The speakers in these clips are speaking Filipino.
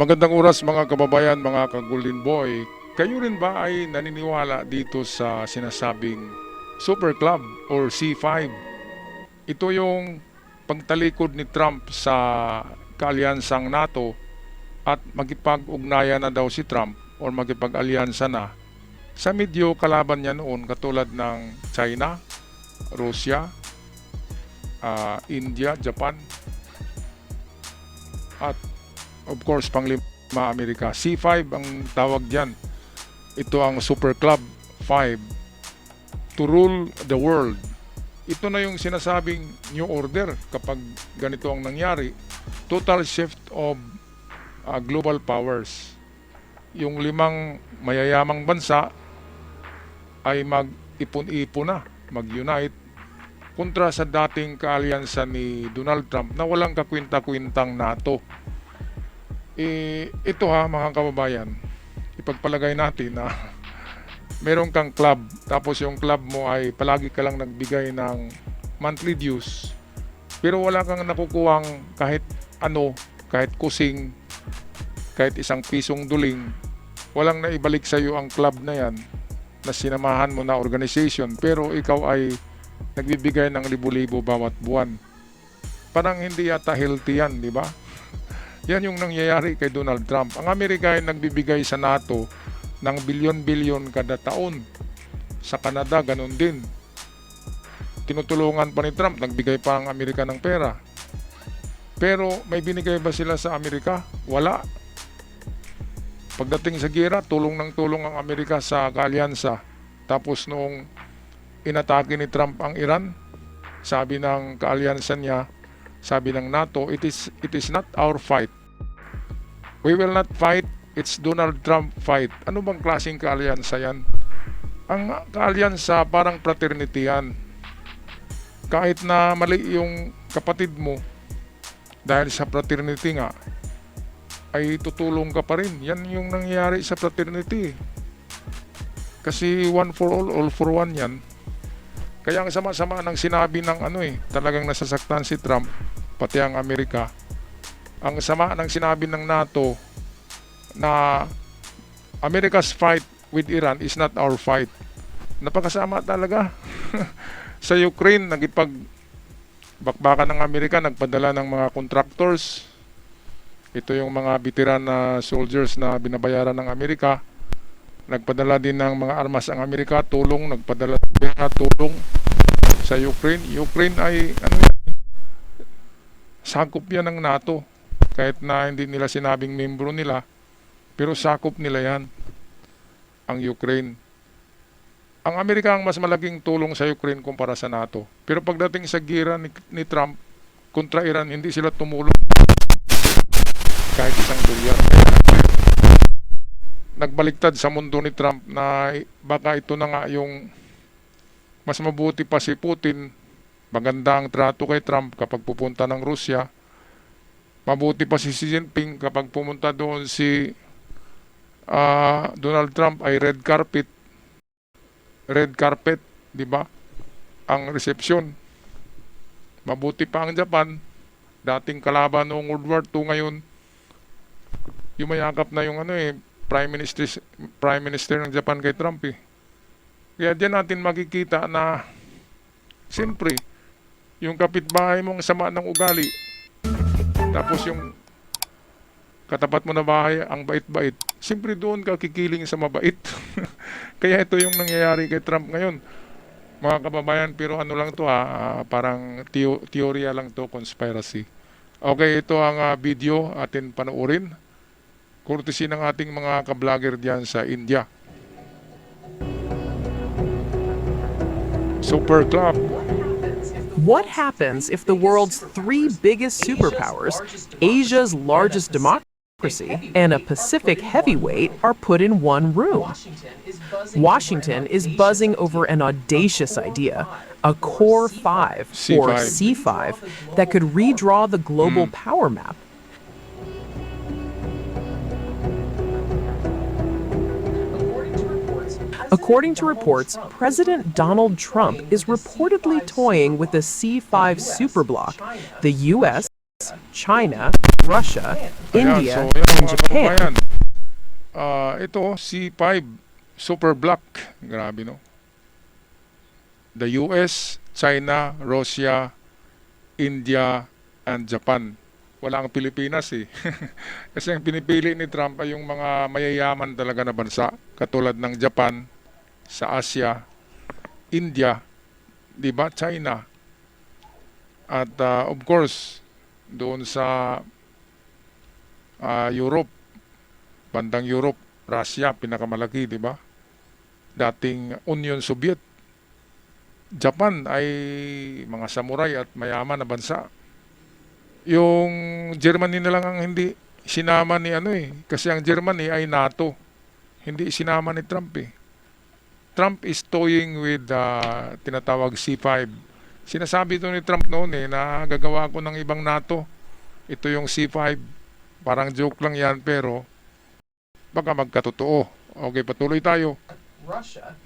Magandang oras mga kababayan, mga ka-Golden Boy. Kayo rin ba ay naniniwala dito sa sinasabing Super Club or C5? Ito yung pagtalikod ni Trump sa kaalyansang NATO at magipag-ugnayan na daw si Trump or magipag-alyansa na sa medyo kalaban niya noon katulad ng China, Russia, India, Japan at of course panglima Amerika. C5 ang tawag diyan. Ito ang Super Club 5 to rule the world. Ito na yung sinasabing new order kapag ganito ang nangyari. Total shift of global powers. Yung 5 mayayamang bansa ay mag-ipon-ipon na, mag-unite kontra sa dating kaalyansa ni Donald Trump na walang kakwinta-kwintang NATO. Ito mga kababayan, ipagpalagay natin na meron kang club, tapos yung club mo ay palagi ka lang nagbigay ng monthly dues, pero wala kang nakukuhang kahit ano, kahit kusing, kahit isang pisong duling, walang naibalik sa iyo ang club na yan na sinamahan mo na organization, pero ikaw ay nagbibigay ng libo-libo bawat buwan. Parang hindi yata healthy yan, di ba? Yan yung nangyayari kay Donald Trump. Ang Amerika ay nagbibigay sa NATO ng bilyon-bilyon kada taon. Sa Canada, ganun din. Tinutulungan pa ni Trump, nagbigay pa ang Amerika ng pera. Pero may binigay ba sila sa Amerika? Wala. Pagdating sa gera, tulong ng tulong ang Amerika sa kaalyansa. Tapos noong inatake ni Trump ang Iran, sabi ng kaalyansa niya, sabi ng NATO, it is not our fight. We will not fight, it's Donald Trump fight. Ano bang klaseng kaalyansa yan? Ang kaalyansa parang fraternity yan. Kahit na mali yung kapatid mo, dahil sa fraternity nga, ay tutulong ka pa rin. Yan yung nangyayari sa fraternity. Kasi one for all for one yan. Kaya ang sama-sama ng sinabi ng talagang nasasaktan si Trump, pati ang Amerika. Ang sama ng sinabi ng NATO na America's fight with Iran is not our fight. Napakasama talaga. Sa Ukraine, bakbakan ng Amerika, nagpadala ng mga contractors. Ito yung mga veteran na soldiers na binabayaran ng Amerika. Nagpadala din ng mga armas ang Amerika, nagpadala din ng tulong sa Ukraine. Ukraine ay sakop yan ng NATO. Kahit na hindi nila sinabing membro nila, pero sakop nila yan, ang Ukraine. Ang Amerika ang mas malaking tulong sa Ukraine kumpara sa NATO. Pero pagdating sa gira ni Trump kontra Iran, hindi sila tumulong kahit $1. Nagbaliktad sa mundo ni Trump na baka ito na nga yung mas mabuti pa si Putin. Maganda ang trato kay Trump kapag pupunta ng Rusya. Mabuti pa si Xi Jinping kapag pumunta doon si Donald Trump ay red carpet, di ba? Ang resepsyon. Mabuti pa ang Japan, dating kalaban noong World War II, ngayon yumayakap na yung Prime Minister ng Japan kay Trump eh. Kaya diyan natin makikita na siyempre yung kapitbahay mong sama ng ugali, tapos yung katapat mo na bahay ang bait-bait, siyempre doon ka kikiling sa mabait. Kaya ito yung nangyayari kay Trump ngayon, mga kababayan. Pero ano lang to parang teorya lang to, conspiracy. Okay, ito ang video atin panoorin, courtesy ng ating mga ka-vlogger diyan sa India. Super Club. What happens if the world's 3 biggest superpowers, Asia's largest democracy, and a Pacific heavyweight are put in one room? Washington is buzzing over an audacious idea, a Core 5, or C5, that could redraw the global power map. According to reports, President Donald Trump is reportedly toying with the C5 superbloc. The US, China, Russia, Ayan, India, so yan and mga Japan. kababayan. Ito, C5, super block. Grabe, no? The US, China, Russia, India, and Japan. Wala ang Pilipinas eh. Kasi ang pinipili ni Trump ay yung mga mayayaman talaga na bansa. Katulad ng Japan, sa Asia, India, di ba? China. At of course, doon sa Europe, bandang Europe, Russia, pinakamalaki, di ba? Dating Union Soviet. Japan ay mga samurai at mayaman na bansa. Yung Germany na lang ang hindi sinama ni ano eh. Kasi ang Germany ay NATO. Hindi sinama ni Trump eh. Trump is toying with tinatawag C5. Sinasabi to ni Trump noon eh na gagawa ko ng ibang NATO. Ito yung C5. Parang joke lang yan pero baka magkatotoo. Okay, patuloy tayo. Russia,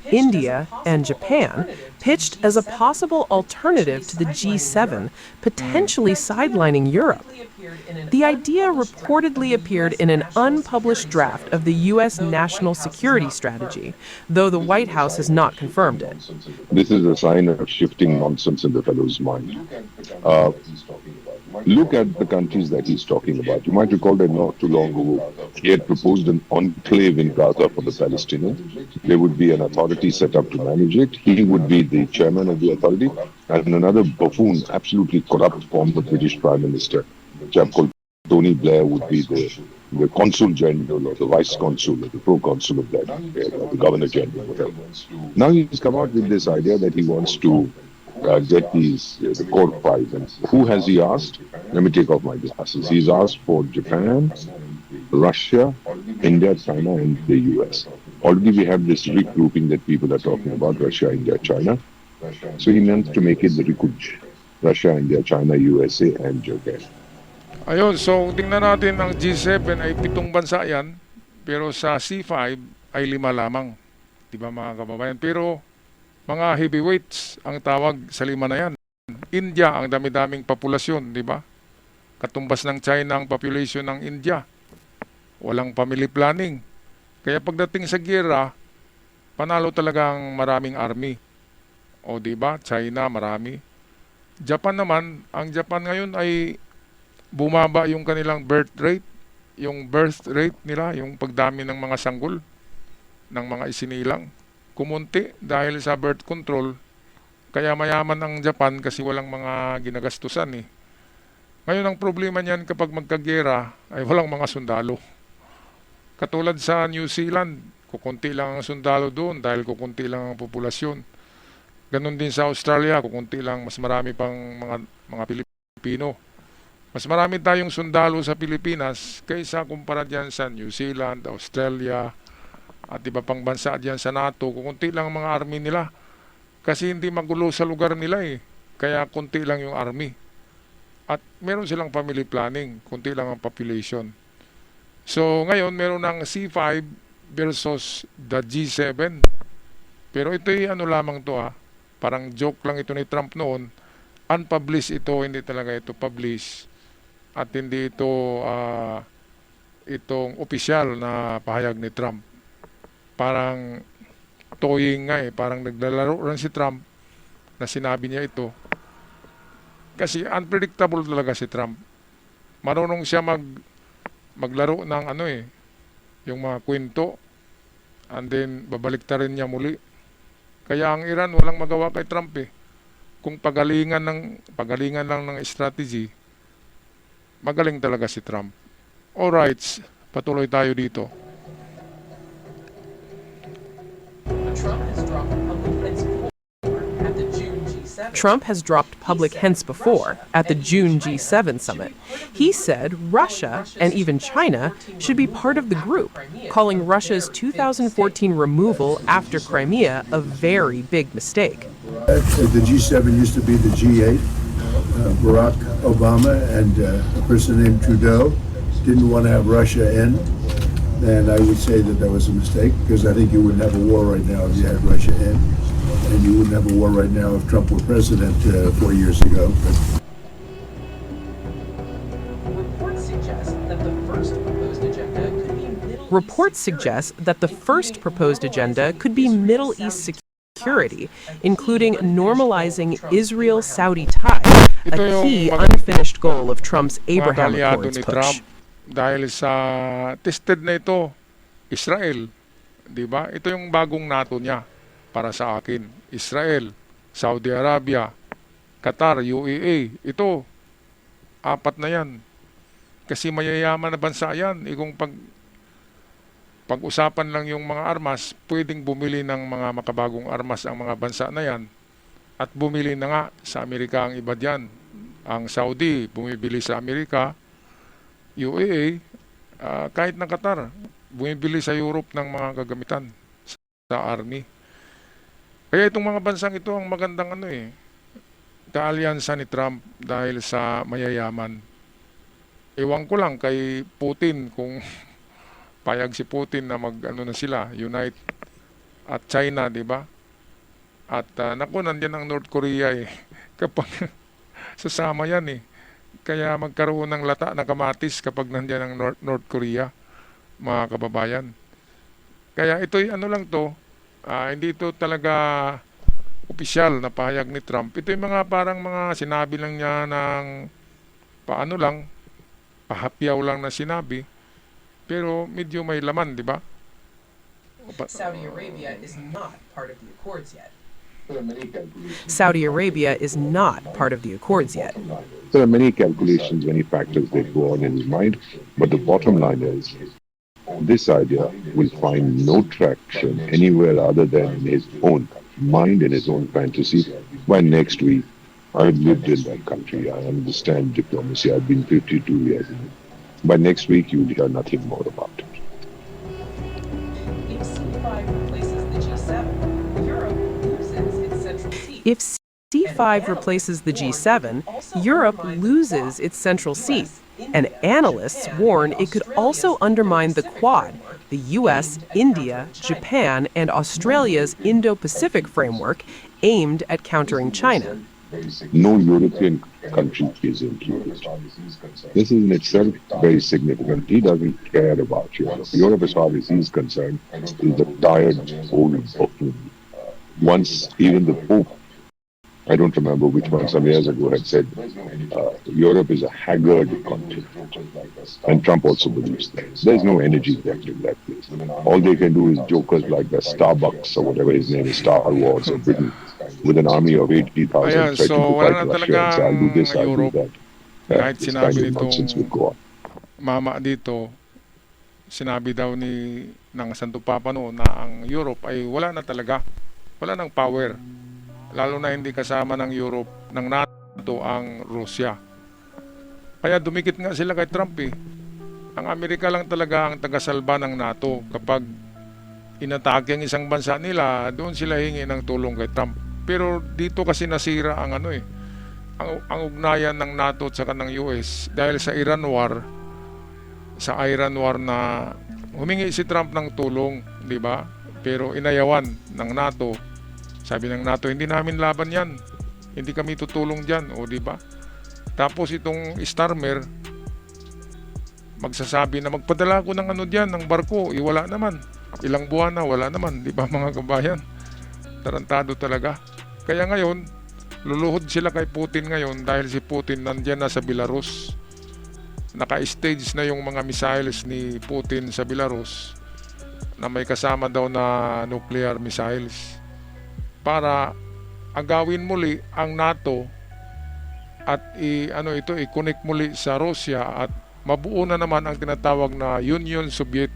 India, and Japan pitched as a possible alternative to the G7, potentially sidelining Europe. The idea reportedly appeared in an unpublished draft of the U.S. National Security Strategy, though the White House has not confirmed it. This is a sign of shifting nonsense in the fellow's mind. Look at the countries that he's talking about. You might recall that not too long ago, he had proposed an enclave in Gaza for the Palestinians. There would be an authority set up to manage it. He would be the chairman of the authority, and another buffoon, absolutely corrupt former British Prime Minister, a chap called Tony Blair, would be the consul general or the vice consul or the pro-consul of that, or the governor general, whatever. Now he's come out with this idea that he wants to get the core five. And who has he asked? Let me take off my glasses. He's asked for Japan, Russia, India, China, and the US. Already we have this regrouping that people are talking about, Russia, India, China. So he meant to make it the Rikuj. Russia, India, China, USA, and Japan. Ayun, so tingnan natin ang G7 ay 7 bansa yan, pero sa C5 ay 5 lamang. Di ba mga kababayan? Pero mga heavyweights ang tawag sa 5 na yan. India, ang dami-daming populasyon, di ba? Katumbas ng China ang population ng India. Walang family planning. Kaya pagdating sa giyera, panalo talagang maraming army. O di ba? China, marami. Japan naman, ang Japan ngayon ay bumaba yung kanilang birth rate, yung birth rate nila, yung pagdami ng mga sanggol, ng mga isinilang. Kumunti dahil sa birth control. Kaya mayaman ang Japan kasi walang mga ginagastusan eh. Ngayon ang problema niyan kapag magkagera ay walang mga sundalo. Katulad sa New Zealand, kukunti lang ang sundalo doon dahil kukunti lang ang populasyon. Ganon din sa Australia, kukunti lang, mas marami pang mga Pilipino. Mas marami tayong sundalo sa Pilipinas kaysa kumpara diyan sa New Zealand, Australia, at iba pang bansa diyan sa NATO. Kukunti lang ang mga army nila. Kasi hindi magulo sa lugar nila eh. Kaya kunti lang yung army. At meron silang family planning. Kunti lang ang population. So ngayon meron ng C5 versus the G7. Pero ito ay ano lamang to Parang joke lang ito ni Trump noon. Unpublished ito, hindi talaga ito published. At hindi ito itong opisyal na pahayag ni Trump. Parang toying nga parang naglalaro lang si Trump na sinabi niya ito. Kasi unpredictable talaga si Trump. Marunong siya maglaro ng yung mga kwento, and then babalik ta rin niya muli. Kaya ang Iran walang magawa kay Trump eh. Kung pagalingan lang ng strategy, magaling talaga si Trump. Alright, patuloy tayo dito. Trump has dropped public hints before at the June G7 summit. He said Russia and even China should be part of the group, calling Russia's 2014 removal after Crimea a very big mistake. The G7 used to be the G8. Barack Obama and a person named Trudeau didn't want to have Russia in. And I would say that was a mistake, because I think you wouldn't have a war right now if you had Russia in. And you wouldn't have a war right now if Trump were president 4 years ago. reports suggest that the first proposed agenda could be Middle East security, including normalizing Israel-Saudi ties, a Ito yung key mga- unfinished goal of Trump's mga Abraham kalyado Accords ni push. Trump dahil sa tested na ito, Israel, 'di ba? Ito yung bagong NATO niya para sa akin. Israel, Saudi Arabia, Qatar, UAE. Ito, apat na 'yan. Kasi mayayaman na bansa 'yan. Kung pag-usapan lang yung mga armas, pwedeng bumili ng mga makabagong armas ang mga bansa na 'yan. At bumili na nga sa Amerika ang iba diyan. Ang Saudi, bumibili sa Amerika. UAE, kahit ng Qatar, bumibili sa Europe ng mga kagamitan sa army. Kaya itong mga bansang ito ang magandang kaalyansa ni Trump dahil sa mayayaman. Ewan ko lang kay Putin kung payag si Putin na na sila, unite at China, di ba? At naku, nandiyan ang North Korea kapag sasama yan Kaya magkaroon ng lata na kamatis kapag nandiyan ang North Korea, mga kababayan. Kaya ito'y lang to, hindi ito talaga opisyal na pahayag ni Trump. Ito'y mga parang mga sinabi lang niya ng pahapyaw lang na sinabi, pero medyo may laman, di ba? Saudi Arabia is not part of the Accords yet. Saudi Arabia is not part of the Accords yet. There are many calculations, many factors that go on in his mind, but the bottom line is this idea will find no traction anywhere other than in his own mind and his own fantasy by next week. I've lived in that country. I understand diplomacy. I've been 52 years in it. By next week, you'll hear nothing more about it. If C5 replaces the G7, Europe loses its central seat. And analysts warn it could also undermine the Quad, the US, India, Japan, and Australia's Indo-Pacific framework aimed at countering China. No European country is included. This is in itself very significant. He doesn't care about Europe. Europe, as far as he's concerned, is a tired old buffoon. Once even the Pope, I don't remember which one, some years ago had said, Europe is a haggard continent. And Trump also believes that. There's no energy left in that place. All they can do is jokers like the Starbucks or whatever his name is, Star Wars or Britain, with an army of 80,000 Ayan, try so to wala fight na Russia and say, I'll do this, I'll do Europe. that. Kahit This sinabi kind of nitong nonsense will go on. mama dito, sinabi daw ng Santo Papa na ang Europe ay wala na talaga. Wala ng power. Lalo na hindi kasama ng Europe, ng NATO ang Russia. Kaya dumikit nga sila kay Trump Ang Amerika lang talaga ang tagasalba ng NATO. Kapag inatake ang isang bansa nila, doon sila hingi ng tulong kay Trump. Pero dito kasi nasira ang ang ugnayan ng NATO at saka ng US dahil sa Iran War, na humingi si Trump ng tulong, di ba? Pero inayawan ng NATO. Sabi ng NATO, hindi namin laban yan. Hindi kami tutulong dyan, o di ba? Tapos itong Starmer, magsasabi na magpadala ko ng dyan, ng barko, wala naman. Ilang buwan na, wala naman, di ba mga kabayan? Tarantado talaga. Kaya ngayon, luluhod sila kay Putin ngayon dahil si Putin nandyan na sa Belarus. Naka-stage na yung mga missiles ni Putin sa Belarus na may kasama daw na nuclear missiles para agawin muli ang NATO at i-connect muli sa Russia at mabuo na naman ang tinatawag na Union Soviet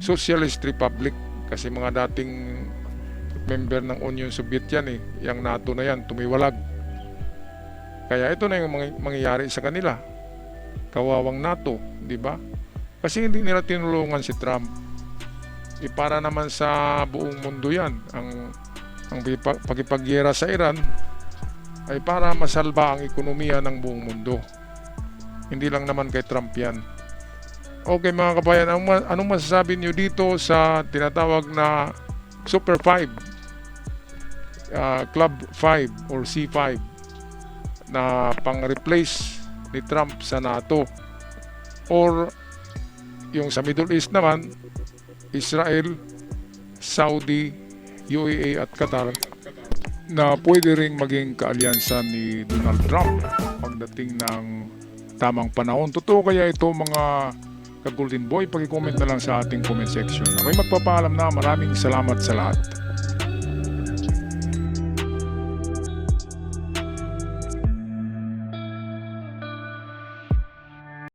Socialist Republic, kasi mga dating member ng Union Soviet yan yung NATO na yan tumiwalag. Kaya ito na yung mangyayari sa kanila. Kawawang NATO, di ba? Kasi hindi nila tinulungan si Trump. Para naman sa buong mundo yan ang pakipagyera sa Iran ay para masalba ang ekonomiya ng buong mundo. Hindi lang naman kay Trump yan. Okay mga kabayan, anong masasabi niyo dito sa tinatawag na Super 5, Club 5 or C5 na pang-replace ni Trump sa NATO? Or Yung sa Middle East naman, Israel, Saudi, UAE at Qatar na pwede ring maging kaalyansa ni Donald Trump pagdating ng tamang panahon. Totoo kaya ito mga ka-Golden Boy? Pag-comment na lang sa ating comment section. Ako'y magpapaalam na, maraming salamat sa lahat.